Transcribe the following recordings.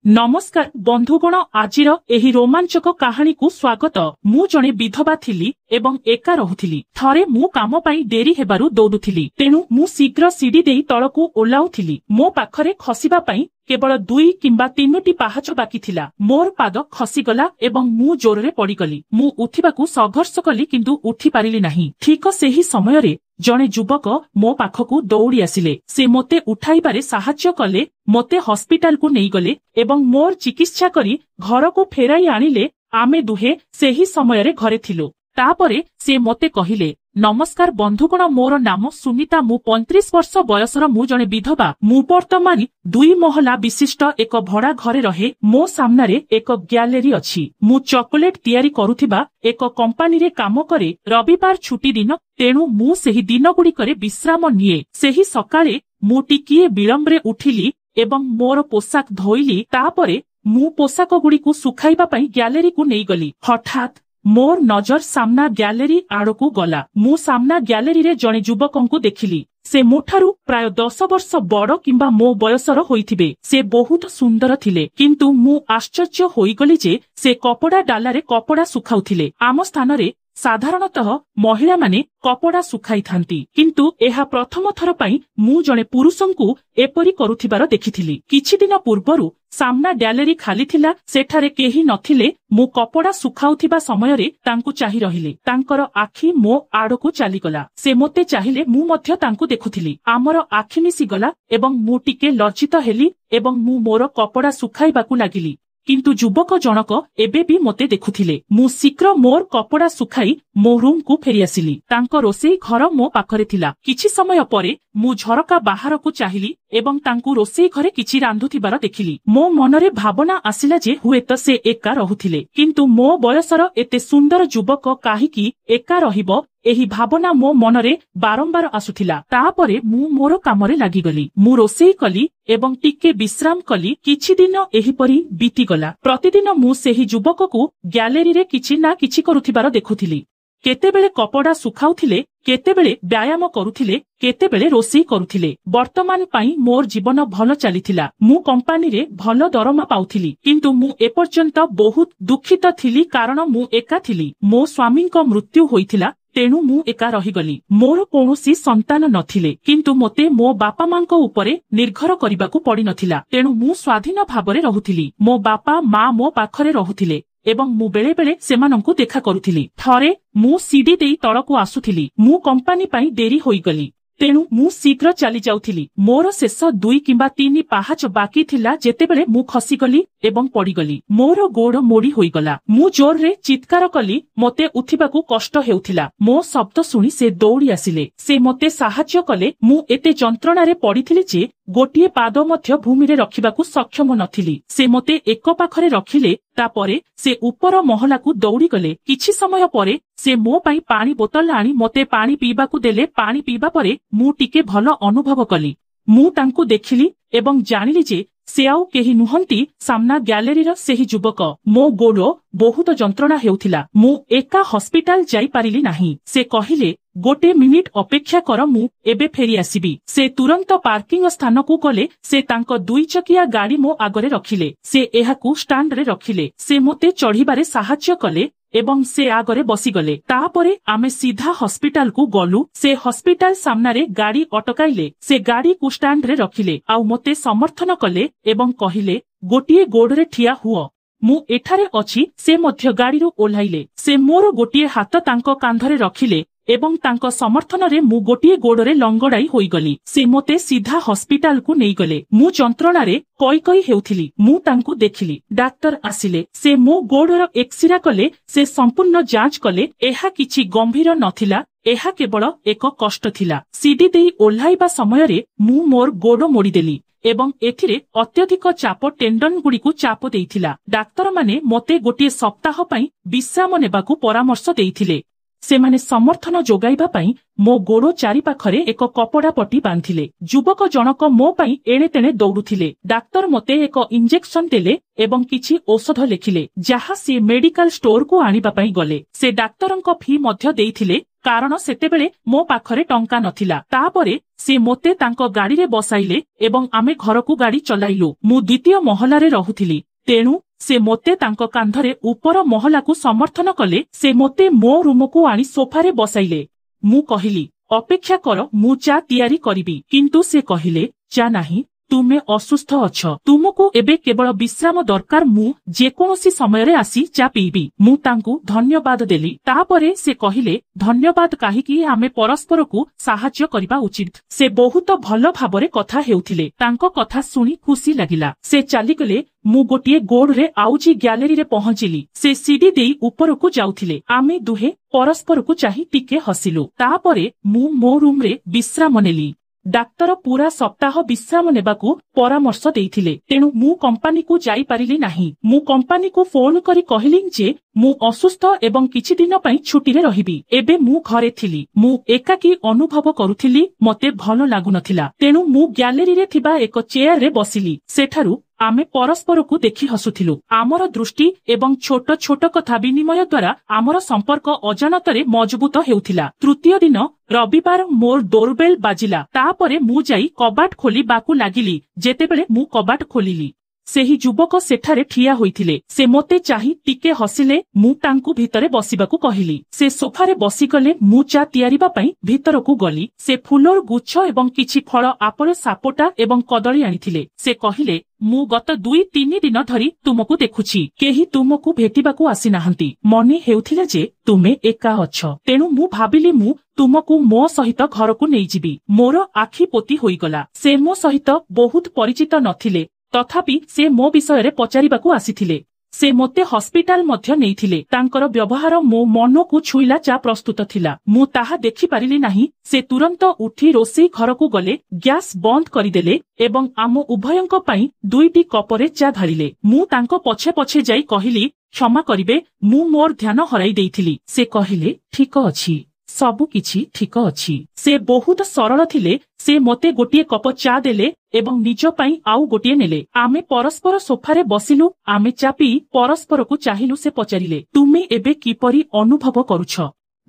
नमस्कार बंधुगण आजिर एही रोमांचक कहानी को स्वागत। मु जणे विधवा थिली एवं एका रहुथिली। थरे मु काम पाई डेरी हेबारु दौड़ुथिली, तेणु मु शीघ्र सीढ़ी देई तळकु ओलाउथिली। मो पाखरे खसिबा पाई केवल 2 किंबा 3टी पाहाच बाकी थिला। मोर पाद खसीगला एवं मु जोररे पड़ीगली। मु उठिबाकु संघर्ष कली किंतु उठी पारिली नाही। ठीक सेही समयरे जणे युवक मो पाखकु दौड़ी आसिले। से मोते उठाइबारे साहाय्य कले, मोते हॉस्पिटल को नहीं गले एवं मोर चिकित्सा करी घर को फेराई आनिले। आमे दुहे सेही समयरे घरे थिलु। तापरे से मोते कहिले, नमस्कार बंधुगण, मोर नाम सुनीता। मु 35 वर्ष बयसर मु जणे विधवा। मु वर्तमान 2 महला विशिष्ट एक भड़ा घरे रहे। मो सामनारे एक ग्यालेरी अछि। मु चॉकलेट तैयारी करुथिबा एक कंपनी रे काम करे। रविवार छुट्टी दिन, तेणु मु सेही दिन गुड़िकरे विश्राम निये। सेही सकाळे मु टिकिए विलंबरे उठिली एवं मोर पोशाक धोइली। तापरे मु पोशाक गुड़िकु सुखाइबा पई ग्यालेरी को नहीं गली। हठात मोर नजर सामना ग्यालेरी आड़कू गला। मु सामना ग्यालेरी रे जणे युवकंकु देखिली। से मोठारू प्राय 10 वर्ष बड़ किंबा मो बयसर होइथिबे। से बहुत सुंदर थिले, किंतु मु आश्चर्य होइगली जे से कपड़ा डालारे कपड़ा सुखाउथिले। आम स्थान रे साधारणतः महिला माने कपड़ा सुखाई थांती, किंतु एहा प्रथम थर पई मु जणे पुरुषंकु एपरी करुथिबार देखिथिली। किछि दिन पूर्वरु सामना ग्यालेरी खाली थिला, सेठारे केही नथिले। मु कपड़ा सुखाउथिबा समयरे तांकु चाहि रहिले। तांकर आखि मो आड़कु चालीगला। से मोते चाहिले, मु मध्य तांकु देखुथिली। आमर आखि मिसी गला एवं मु टिके लज्जित हेली एवं मु मोर कपड़ा सुखाइबाकु लागिली। किंतु युवक जनक एबे भी मोते देखुथिले। मु शीघ्र मोर कपड़ा सुखाई मो रूम को फेरी आसिली। तांको रोसेई घर मो पाखरे थिला। किछि समय परे मु झरका बाहर को चाहिली एवं तांकु रोसेई घरे किछि रांधुथिबार देखिली। मो मनरे भावना आसिला जे हुएत से एका रहुथिले, किंतु मो बयसर एते सुंदर युवक काहीकि एका रहिबो, एही भावना मो मनरे बारंबार आसुथिला। तापरे मु मोर कामरे लागिगली। मु रोसेई कली एवं टिके विश्राम कली। किछि दिन एहीपरि बीतीगला। प्रतिदिन मु सेही युवककु ग्यालेरी रे किछि ना किछि करुथिबार देखुथिली। केतेबेले कपड़ा सुखाउथिले, केतेबेले व्यायाम करुथिले, केतेबेले रोसेई करुथिले। वर्तमान पाई मोर जीवन भल चलीथिला। मु कंपनी रे भल दरमा पाउथिली, किंतु मु एपर्यंत बहुत दुखित थिली, कारण मु एका थिली। मो स्वामींको मृत्यु होइथिला, तेणु मु एका रहिगली। मोर कोनोसी संतान नथिले, किंतु मोते मो बापा मांको उपरे निर्भर करिबाकू पड़ी नथिला। तेणु मु स्वाधीन भाबरे रहुथिली। मो बापा मा मो पाखरे रहुथिले एवं मु बेले बेले सेमानंकु देखा करुथिली। थरे मु सीढ़ी देई तळकु आसुथिली। मु कंपनी पाई डेरी होइगली, तेणु मु शीघ्र चली जाउथिली। मोर शेष 2 किंबा 3 पाहाच बाकी थिला जेतेबेले मु खसीगली एवं पड़ीगली। मोर गोड़ मोड़ी होइगला। मु जोर रे चित्कार कली। मोते उठिबाकू कष्ट हेउथिला। मो शब्द सुनी से दौड़ी आसिले। से मोते साहाय्य कले। मु एते जंत्रणा रे पड़ीथिली जे गोटिए पाद मध्य भूमि रे रखिबाकू सक्षम नथिली। से मोते एक पाखरे रखिले। तापरे से ऊपर महला को दौड़ी गले। किछि समय परे से मो पाई पानी बोतल आनी मोते पानी पीबाकू देले। पानी पीबा परे मु टिके भल अनुभव कली। मु तांकू देखिली एवं जानिली जे से आउ केही नुहंती, सामना ग्यालेरी रो सेही युवक। मो गोड़ बहुत जंत्रणा हेउथिला। मु एका हॉस्पिटल जाई पारिली नाही। से कहिले, गोटे मिनिट अपेक्षा कर, मु एबे फेरी आसीबी। से तुरंत पार्किंग स्थान को गले। से तांको 2 चकिया गाड़ी मो आगरे रखिले। से एहाकू स्टैंड रे रखिले। से मोते चढ़ीबारे साहाय्य कले एवं से आगरे बसीगले। तापरे आमे सीधा हॉस्पिटल को गलु। से हॉस्पिटल सामनारे गाड़ी अटकाइले। से गाड़ी को स्टैंड रे रखिले आउ मोते समर्थन कले एवं कहिले, गोटिए गोड़रे ठिया हुओ, मु एठारे अछि। से मध्य गाड़ीरू ओह्लाइले। से मोर गोटिए हाथ तांको कांधरे रखिले एवं तांको समर्थन रे मु गोटिए गोड़रे लंगड़ाई होइगली। से मोते सीधा हॉस्पिटल को नहीं गले। मु जंत्रणा रे कई कई हेउथिली। मु तांकु देखिली। डाक्टर आसिले। से मो गोड़र एक्सरे कले। से संपूर्ण जांच कले। एहा किछि गंभीर नथिला। एहा केवल एक कष्ट थिला। सीडी देई ओह्लाइबा समयरे मु मोर गोड़ मोड़ीदेली एवं एथिरे अत्यधिक चाप टेंडन गुड़िकु चाप देइथिला। डाक्टर माने मोते गोटिए सप्ताह पई विश्राम नेबाकू परामर्श देइथिले। सेमाने समर्थन जोगाइबा पई मो गोड़ चारि पाखरे एक कपड़ा पट्टी बांधिले। युवक जनक मो पई एणे तेणे दौड़ुथिले। डाक्टर मोते एक इंजेक्शन देले एवं किछि औषध लेखिले, जहा से मेडिकल स्टोर को आनिबा पई गले। से डाक्टरंक फी मध्य देइथिले। କାରଣ ସେତେବେଳେ ମୋ ପାଖରେ ଟଙ୍କା ନଥିଲା। ତାପରେ ସେ ମୋତେ ତାଙ୍କ ଗାଡ଼ିରେ ବସାଇଲେ ଏବଂ ଆମେ ଘରକୁ ଗାଡ଼ି ଚଲାଇଲୁ। ମୁଁ ଦ୍ୱିତୀୟ ମହଲାରେ ରହୁଥିଲି, ତେଣୁ ସେ ମୋତେ ତାଙ୍କ କାନ୍ଧରେ ଉପର ମହଲାକୁ ସମର୍ଥନ କଲେ। ସେ ମୋତେ ମୋ ରୁମକୁ ଆଣି ସୋଫାରେ ବସାଇଲେ। ମୁଁ କହିଲି, ଅପେକ୍ଷା କର, ମୁଁ ଚା ତିଆରି କରିବି। କିନ୍ତୁ ସେ କହିଲେ, ଚା ନାହିଁ, ତୁମେ ଅସୁସ୍ଥ ଅଛ, ତୁମକୁ ଏବେ କେବଳ ବିଶ୍ରାମ ଦରକାର। ମୁଁ ଯେକୌଣସି ସମୟରେ ଆସି ଚା ପିଇବି। ମୁଁ ତାଙ୍କୁ ଧନ୍ୟବାଦ ଦେଲି। ତାପରେ ସେ କହିଲେ, ଧନ୍ୟବାଦ କାହିଁକି, ଆମେ ପରସ୍ପରକୁ ସାହାଯ୍ୟ କରିବା ଉଚିତ। ସେ ବହୁତ ଭଲ ଭାବରେ କଥା ହେଉଥିଲେ। ତାଙ୍କ କଥା ଶୁଣି ଖୁସି ଲାଗିଲା। ସେ ଚାଲିଗଲେ। ମୁଁ ଗୋଟିଏ ଗୋଡ଼ରେ ଆଉଜି ଗ୍ୟାଲେରୀରେ ପହଞ୍ଚିଲି। ସେ ସିଡ଼ି ଦେଇ ଉପରକୁ ଯାଉଥିଲେ। ଆମେ ଦୁହେଁ ପରସ୍ପରକୁ ଚାହିଁ ଟିକେ ହସିଲୁ। ତାପରେ ମୁଁ ମୋ ରୁମରେ ବିଶ୍ରାମ ନେଲି। ଡାକ୍ତର ପୁରା ସପ୍ତାହ ବିଶ୍ରାମ ନେବାକୁ ପରାମର୍ଶ ଦେଇଥିଲେ, ତେଣୁ ମୁଁ କମ୍ପାନୀକୁ ଯାଇପାରିଲି ନାହିଁ। ମୁଁ କମ୍ପାନୀକୁ ଫୋନ କରି କହିଲି ଯେ ମୁଁ ଅସୁସ୍ଥ ଏବଂ କିଛି ଦିନ ପାଇଁ ଛୁଟିରେ ରହିବି। ଏବେ ମୁଁ ଘରେ ଥିଲି। ମୁଁ ଏକାକୀ ଅନୁଭବ କରୁଥିଲି, ମୋତେ ଭଲ ଲାଗୁନଥିଲା। ତେଣୁ ମୁଁ ଗ୍ୟାଲେରୀରେ ଥିବା ଏକ ଚେୟାରରେ ବସିଲି। ସେଠାରୁ ଆମେ ପରସ୍ପରକୁ ଦେଖି ହସୁଥିଲୁ। ଆମର ଦୃଷ୍ଟି ଏବଂ ଛୋଟ ଛୋଟ କଥା ବିନିମୟ ଦ୍ୱାରା ଆମର ସମ୍ପର୍କ ଅଜାଣତରେ ମଜବୁତ ହେଉଥିଲା। ତୃତୀୟ ଦିନ ରବିବାର ମୋର ଡୋରବେଲ୍ ବାଜିଲା। ତାପରେ ମୁଁ ଯାଇ କବାଟ ଖୋଲିବାକୁ ଲାଗିଲି। ଯେତେବେଳେ ମୁଁ କବାଟ ଖୋଲିଲି, ସେହି ଯୁବକ ସେଠାରେ ଠିଆ ହୋଇଥିଲେ। ସେ ମୋତେ ଚାହିଁ ଟିକେ ହସିଲେ। ମୁଁ ତାଙ୍କୁ ଭିତରେ ବସିବାକୁ କହିଲି। ସେ ସୋଫାରେ ବସିଗଲେ। ମୁଁ ଚା ତିଆରିବା ପାଇଁ ଭିତରକୁ ଗଲି। ସେ ଫୁଲର ଗୁଚ୍ଛ ଏବଂ କିଛି ଫଳ, ଆପଲ, ସାପୋଟା ଏବଂ କଦଳୀ ଆଣିଥିଲେ। ସେ କହିଲେ, ମୁଁ ଗତ 2-3 ଦିନ ଧରି ତୁମକୁ ଦେଖୁଛି। କେହି ତୁମକୁ ଭେଟିବାକୁ ଆସିନାହାନ୍ତି। ମନେ ହେଉଥିଲା ଯେ ତୁମେ ଏକା ଅଛ। ତେଣୁ ମୁଁ ଭାବିଲି ମୁଁ ତୁମକୁ ମୋ ସହିତ ଘରକୁ ନେଇଯିବି। ମୋର ଆଖି ପୋତି ହୋଇଗଲା। ସେ ମୋ ସହିତ ବହୁତ ପରିଚିତ ନଥିଲେ, ତଥାପି ସେ ମୋ ବିଷୟରେ ପଚାରିବାକୁ ଆସିଥିଲେ। ସେ ମୋତେ ହସ୍ପିଟାଲ ମଧ୍ୟ ନେଇଥିଲେ। ତାଙ୍କର ବ୍ୟବହାର ମୋ ମନକୁ ଛୁଇଁଲା। ଚା ପ୍ରସ୍ତୁତ ଥିଲା। ମୁଁ ତାହା ଦେଖିପାରିଲି ନାହିଁ। ସେ ତୁରନ୍ତ ଉଠି ରୋଷେଇ ଘରକୁ ଗଲେ, ଗ୍ୟାସ୍ ବନ୍ଦ କରିଦେଲେ ଏବଂ ଆମ ଉଭୟଙ୍କ ପାଇଁ 2ଟି କପରେ ଚା ଢାଳିଲେ। ମୁଁ ତାଙ୍କ ପଛେ ପଛେ ଯାଇ କହିଲି, କ୍ଷମା କରିବେ, ମୁଁ ମୋର ଧ୍ୟାନ ହରାଇ ଦେଇଥିଲି। ସେ କହିଲେ, ଠିକ ଅଛି, ସବୁ କିଛି ଠିକ ଅଛି। ସେ ବହୁତ ସରଳ ଥିଲେ। ସେ ମୋତେ ଗୋଟିଏ କପ ଚା ଦେଲେ ଏବଂ ନିଜ ପାଇଁ ଆଉ ଗୋଟିଏ ନେଲେ। ଆମେ ପରସ୍ପର ସୋଫାରେ ବସିଲୁ। ଆମେ ଚା ପିଇ ପରସ୍ପରକୁ ଚାହିଁଲୁ। ସେ ପଚାରିଲେ, ତୁମେ ଏବେ କିପରି ଅନୁଭବ କରୁଛ?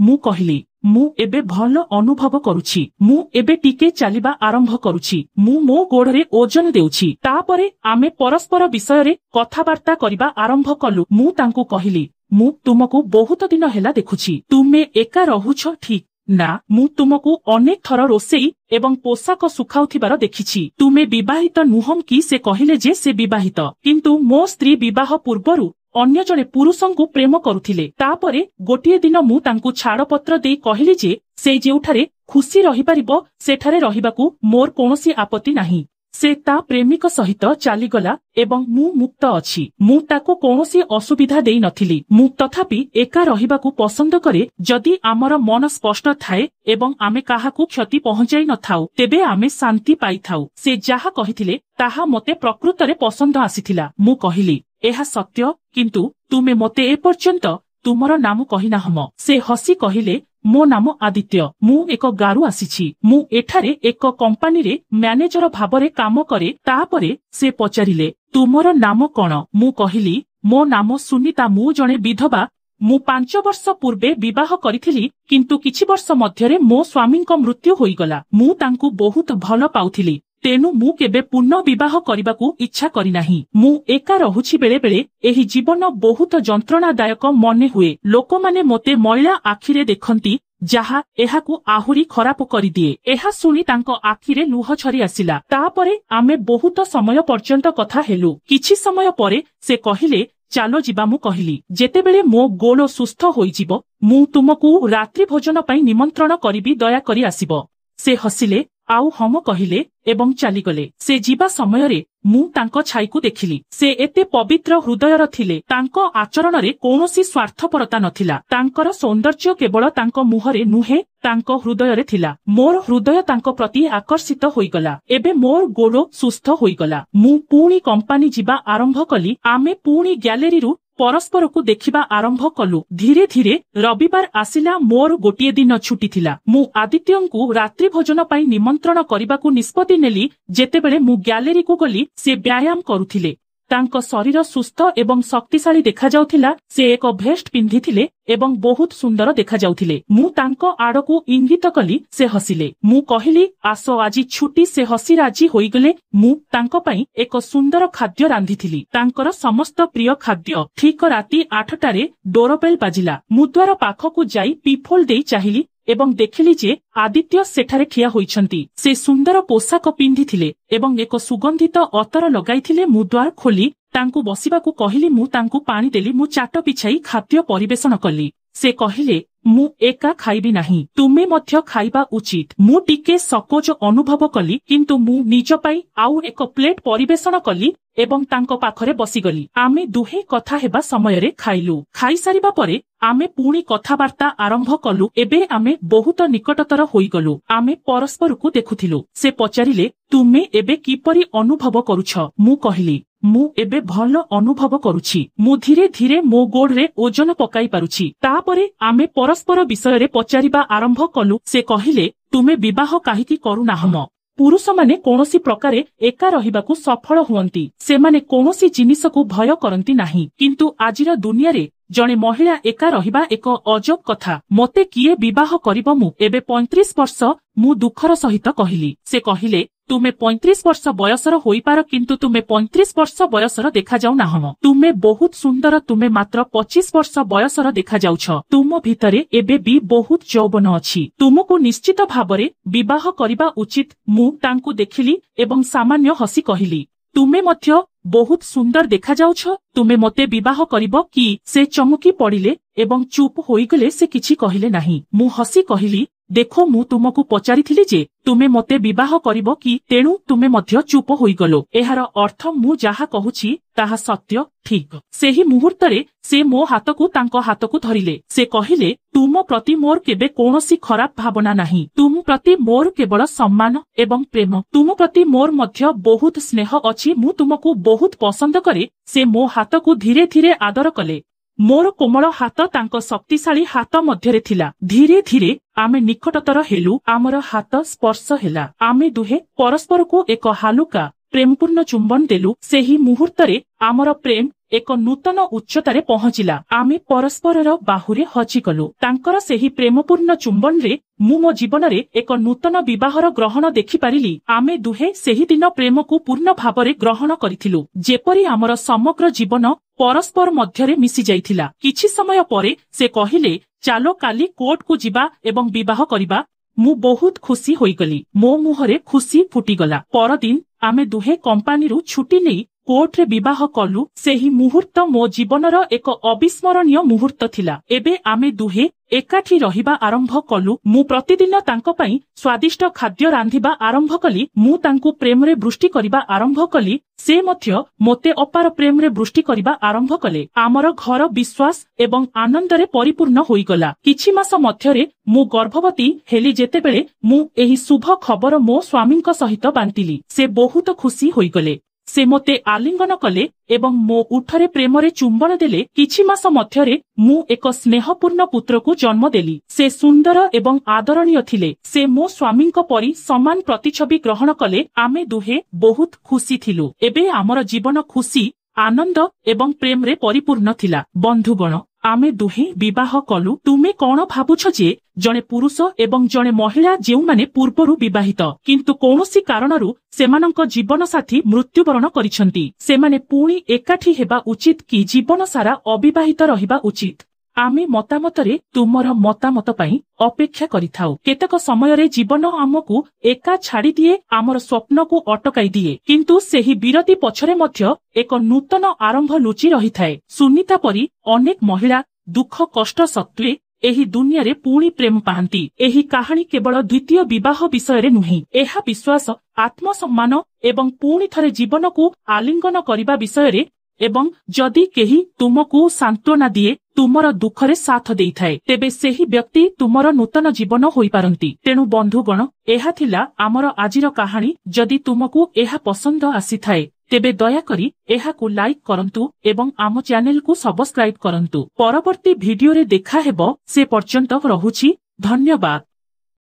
ମୁଁ କହିଲି, ମୁଁ ଏବେ ଭଲ ଅନୁଭବ କରୁଛି। ମୁଁ ଏବେ ଟିକେ ଚାଲିବା ଆରମ୍ଭ କରୁଛି। ମୁଁ ମୋ ଗୋଡ଼ରେ ଓଜନ ଦେଉଛି। ତାପରେ ଆମେ ପରସ୍ପର ବିଷୟରେ କଥାବାର୍ତ୍ତା କରିବା ଆରମ୍ଭ କଲୁ। ମୁଁ ତାଙ୍କୁ କହିଲି, ମୁଁ ତୁମକୁ ବହୁତ ଦିନ ହେଲା ଦେଖୁଛି। ତୁମେ ଏକା ରହୁଛ ଠିକ୍ ନା? ମୁଁ ତୁମକୁ ଅନେକ ଥର ରୋଷେଇ ଏବଂ ପୋଷାକ ଶୁଖାଉଥିବାର ଦେଖିଛି। ତୁମେ ବିବାହିତ ନୁହଁ କି? ସେ କହିଲେ ଯେ ସେ ବିବାହିତ, କିନ୍ତୁ ମୋ ସ୍ତ୍ରୀ ବିବାହ ପୂର୍ବରୁ ଅନ୍ୟ ଜଣେ ପୁରୁଷଙ୍କୁ ପ୍ରେମ କରୁଥିଲେ। ତାପରେ ଗୋଟିଏ ଦିନ ମୁଁ ତାଙ୍କୁ ଛାଡ଼ପତ୍ର ଦେଇ କହିଲି ଯେ ସେ ଯେଉଁଠାରେ ଖୁସି ରହିପାରିବ ସେଠାରେ ରହିବାକୁ ମୋର କୌଣସି ଆପତ୍ତି ନାହିଁ। ସେ ତା ପ୍ରେମିକ ସହିତ ଚାଲିଗଲା ଏବଂ ମୁଁ ମୁକ୍ତ ଅଛି। ମୁଁ ତାକୁ କୌଣସି ଅସୁବିଧା ଦେଇ ନଥିଲି। ମୁଁ ତଥାପି ଏକା ରହିବାକୁ ପସନ୍ଦ କରେ। ଯଦି ଆମର ମନ ସ୍ପଷ୍ଟ ଥାଏ ଏବଂ ଆମେ କାହାକୁ କ୍ଷତି ପହଞ୍ଚାଇ ନଥାଉ, ତେବେ ଆମେ ଶାନ୍ତି ପାଇଥାଉ। ସେ ଯାହା କହିଥିଲେ ତାହା ମୋତେ ପ୍ରକୃତରେ ପସନ୍ଦ ଆସିଥିଲା। ମୁଁ କହିଲି, ଏହା ସତ୍ୟ, କିନ୍ତୁ ତୁମେ ମୋତେ ଏପର୍ଯ୍ୟନ୍ତ ତୁମର ନାମ କହିନାହଁ। ସେ ହସି କହିଲେ, ମୋ ନାମ ଆଦିତ୍ୟ। ମୁଁ ଏକ ଗାଁରୁ ଆସିଛି। ମୁଁ ଏଠାରେ ଏକ କମ୍ପାନୀରେ ମ୍ୟାନେଜର ଭାବରେ କାମ କରେ। ତାପରେ ସେ ପଚାରିଲେ, ତୁମର ନାମ କଣ? ମୁଁ କହିଲି, ମୋ ନାମ ସୁନିତା। ମୁଁ ଜଣେ ବିଧବା। ମୁଁ 5 ବର୍ଷ ପୂର୍ବେ ବିବାହ କରିଥିଲି, କିନ୍ତୁ କିଛି ବର୍ଷ ମଧ୍ୟରେ ମୋ ସ୍ୱାମୀଙ୍କ ମୃତ୍ୟୁ ହୋଇଗଲା। ମୁଁ ତାଙ୍କୁ ବହୁତ ଭଲ ପାଉଥିଲି, ତେଣୁ ମୁଁ କେବେ ପୁନଃ ବିବାହ କରିବାକୁ ଇଚ୍ଛା କରିନାହିଁ। ମୁଁ ଏକା ରହୁଛି। ବେଳେ ବେଳେ ଏହି ଜୀବନ ବହୁତ ଯନ୍ତ୍ରଣାଦାୟକ ମନେ ହୁଏ। ଲୋକମାନେ ମୋତେ ମଇଳା ଆଖିରେ ଦେଖନ୍ତି, ଯାହା ଏହାକୁ ଆହୁରି ଖରାପ କରିଦିଏ। ଏହା ଶୁଣି ତାଙ୍କ ଆଖିରେ ଲୁହ ଝରି ଆସିଲା। ତାପରେ ଆମେ ବହୁତ ସମୟ ପର୍ଯ୍ୟନ୍ତ କଥା ହେଲୁ। କିଛି ସମୟ ପରେ ସେ କହିଲେ, ଚାଲ ଯିବା। ମୁଁ କହିଲି, ଯେତେବେଳେ ମୋ ଗୋଡ଼ ସୁସ୍ଥ ହୋଇଯିବ, ମୁଁ ତୁମକୁ ରାତ୍ରି ଭୋଜନ ପାଇଁ ନିମନ୍ତ୍ରଣ କରିବି, ଦୟାକରି ଆସିବ। ସେ ହସିଲେ, ଆଉ ହମ କହିଲେ ଏବଂ ଚାଲିଗଲେ। ସେ ଯିବା ସମୟରେ ମୁଁ ତାଙ୍କ ଛାଇକୁ ଦେଖିଲି। ସେ ଏତେ ପବିତ୍ର ହୃଦୟର ଥିଲେ। ତାଙ୍କ ଆଚରଣରେ କୌଣସି ସ୍ୱାର୍ଥପରତା ନଥିଲା। ତାଙ୍କର ସୌନ୍ଦର୍ଯ୍ୟ କେବଳ ତାଙ୍କ ମୁହଁରେ ନୁହେଁ, ତାଙ୍କ ହୃଦୟରେ ଥିଲା। ମୋର ହୃଦୟ ତାଙ୍କ ପ୍ରତି ଆକର୍ଷିତ ହୋଇଗଲା। ଏବେ ମୋର ଗୋଡ଼ ସୁସ୍ଥ ହୋଇଗଲା। ମୁଁ ପୁଣି କମ୍ପାନୀ ଯିବା ଆରମ୍ଭ କଲି। ଆମେ ପୁଣି ଗ୍ୟାଲେରୀରୁ ପରସ୍ପରକୁ ଦେଖିବା ଆରମ୍ଭ କଲୁ। ଧୀରେ ଧୀରେ ରବିବାର ଆସିଲା। ମୋର ଗୋଟିଏ ଦିନ ଛୁଟି ଥିଲା। ମୁଁ ଆଦିତ୍ୟଙ୍କୁ ରାତ୍ରି ଭୋଜନ ପାଇଁ ନିମନ୍ତ୍ରଣ କରିବାକୁ ନିଷ୍ପତ୍ତି ନେଲି। ଯେତେବେଳେ ମୁଁ ଗ୍ୟାଲେରୀକୁ ଗଲି, ସେ ବ୍ୟାୟାମ କରୁଥିଲେ। तांको शरीर सुस्थ एवं शक्तिशाली देखा जाउथिला। से एक भेस्ट पिंधिथिले एवं बहुत सुंदर देखा जाउथिले। मु तांको आड़कू इंगित कली। से हसिले। मु कहिली आसो आजी छुट्टी। से हसी राजी होइगले। मु तांको पई एक सुंदर खाद्य रांधिथिली। तांकर समस्त प्रिय खाद्य। ठीक राति 8टारे डोरबेल बाजिला। मु द्वार पाखकू जाई पिफोल देई चाहिली एवं देखिली जे आदित्य सेठारे ठिया होइछंती। से सुंदर पोशाक पिंधिथिले एवं एक सुगंधित अतर लगाइथिले। मु द्वार खोली तांकू बसिबाकू कहिली। मु तांकू पानी देली। मु चाट पिछाई खाद्य परिवेषण कली। से कहिले मु एका खाइबी नाही, तुमे मध्य खाइबा उचित। मु टिके सकोज अनुभव कली किंतु मु निज पाई आउ एक प्लेट परिवेषण कली एवं तांको पाखरे बसिगली। आमे दुहे कथा हेबा समयरे खाइलु। खाई सारिबा परे आमे पुणी कथाबार्ता आरंभ कलु। एबे आमे बहुत निकटतर होइगलु। आमे परस्परकू देखुथिलु। से पचारिले तुमे एबे किपरि अनुभव करुछ? मु कहिली मु एबे भल अनुभव करुछि। मु धीरे धीरे मो गोड़रे ओजन पकाई पारुछि। तापरे आमे परस्पर विषय पचारिबा आरंभ कलु। से कहिले तुमे विवाह काहिकी करू नाहम? पुरुष माने कोनोसी प्रकारे एका रहिबाकू सफल हुअंती। सेमाने कोनोसी जिनिसकू भय करंती नाही। किंतु आजिर दुनिया रे जणे महिला एका रहिबा एक अजब कथा। मते किए विवाह करिब? मु एबे 35 वर्ष। मु दुखर सहित कहिली। से कहिले तुमे 35 वर्ष बयसर होइपार किंतु तुमे 35 वर्ष बयसर देखा जाउ नाहम। तुमे बहुत सुंदर। तुमे मात्र 25 वर्ष बयसर देखा जाउछ। तुम भितरे एबे भी बहुत यौवन अछि। तुमको निश्चित भाबरे विवाह करिबा उचित। मु तांकू देखिली एवं सामान्य हसी कहिली तुमे मध्य बहुत सुंदर देखा जाउछ। तुमे मते विवाह करिब कि? से चमुकी पड़िले एवं चुप होइगले। से किछि कहिले नाही। मु हसी कहिली देखो मु तुमको पचारिथिली जे तुमे मते विवाह करिब कि, तेणु तुमे मध्य चुप होइगलो। एहार अर्थ मु जाहा कहुछि ताहा सत्य ठीक। सेही मुहूर्तरे से मो हातकू तांको हातकू धरिले। से कहिले तुम प्रति मोर केबे कोनोसी खराब भावना नाही। तुम प्रति मोर केवल सम्मान एवं प्रेम। तुम प्रति मोर मध्य बहुत स्नेह अछि। मु तुमको बहुत पसंद करे। से मो हातकू धीरे धीरे आदर कले। मोर कोमल हाथ तांको शक्तिशाली हाथ मध्यरे थिला। धीरे धीरे आमे निकटतर हेलु। आमर हाथ स्पर्श हेला। आमे दुहे परस्परको एक हालुका प्रेमपूर्ण चुंबन देलु। सेही मुहूर्तरे आमर प्रेम एक नूतन उच्चतारे पहुंचिला। आमे परस्परर बाहुरे हजिगलु। तांकर सेही प्रेमपूर्ण चुंबन रे मु मो जीवन रे एक नूतन विवाहर ग्रहण देखि पारिली। आमे दुहे सेही दिन प्रेमकू पूर्ण भावरे ग्रहण करिथिलु। जेपरि आमर समग्र जीवन परस्पर मध्यरे मिसी जाइथिला। किछि समय परे से कहिले चालो काली कोर्ट को जिबा एवं विवाह करिबा। मु बहुत खुशी होइगली। मो मुहरे खुशी फुटिगला। परदिन आमे दुहे कंपानी रु छुट्टी नेई कोर्ट रे विवाह कलु। सेही मुहूर्त मो जीवनर एक अविस्मरणीय मुहूर्त थिला। एबे आमे दुहे एकाठी रहिबा आरंभ कलु। मु प्रतिदिन तांको पई स्वादिष्ट खाद्य रांधिबा आरंभ कली। मु तांको प्रेम रे वृष्टि करिबा आरंभ कली। से मध्य मोते अपार प्रेम रे वृष्टि करिबा आरंभ कले। आमर घर विश्वास एवं आनंद रे परिपूर्ण होइगला। किछि मास मध्यरे मु गर्भवती हेली। जेतेबेले मु एही शुभ खबर मो स्वामींक सहित बांटिली। से बहुत खुशी होइगले। से मोते आलिंगन कले एवं मो उठरे प्रेमरे चुंबन देले। किछि मास मध्यरे मु एक स्नेहपूर्ण पुत्रको जन्म देली। से सुंदर एवं आदरणीय थिले। से मो स्वामींक परि समान प्रतिछवि ग्रहण कले। आमे दुहे बहुत खुशी थिलु। एबे आमर जीवन खुशी आनंद एवं प्रेम रे परिपूर्ण थिला। बंधुगण आमे दुहे विवाह कलु। तुमे कोन भाबुछ जे जणे पुरुष एवं जणे महिला जेउ माने पूर्वरु विवाहित किंतु कोनोसी कारणरु सेमानंक जीवन साथी मृत्युवरण करिसंती, सेमाने पुणी एकाठी हेबा उचित कि जीवन सारा अविवाहित रहिबा उचित? आमे मतामतरे तुमर मतामत पई अपेक्षा करिथाउ। केतक समयरे जीवन आमकू एका छाड़ी दिए, आमर स्वप्न को अटकाई दिए, किंतु सेही विरति पछरे मध्य एक नूतन आरंभ लुचि रहिथाए। सुनीता परी अनेक महिला दुख कष्ट सत्वे एही दुनिया रे पुणी प्रेम पाहंती। एही कहानी केवल द्वितीय विवाह विषय रे नुही, एहा विश्वास, आत्मसम्मान एवं पुणी थरे जीवन को आलिंगन करिबा विषय रे एवं जदि केही तुमको सांत्वना दिए, तुमर दुखरे साथ देइथाए, तेबे सेही व्यक्ति तुमर नूतन जीवन होई पारंती। तेणु बंधुगण, एहा थिला आमर आजिर कहानी। जदि तुमको एहा पसंद आसीथाए तेबे दयाकरी एहाकू लाइक करंतु एवं आम चैनल को सब्सक्राइब करंतु। परवर्ती भिडियो रे देखा हेबो, से पर्यंत रहुछि। धन्यवाद।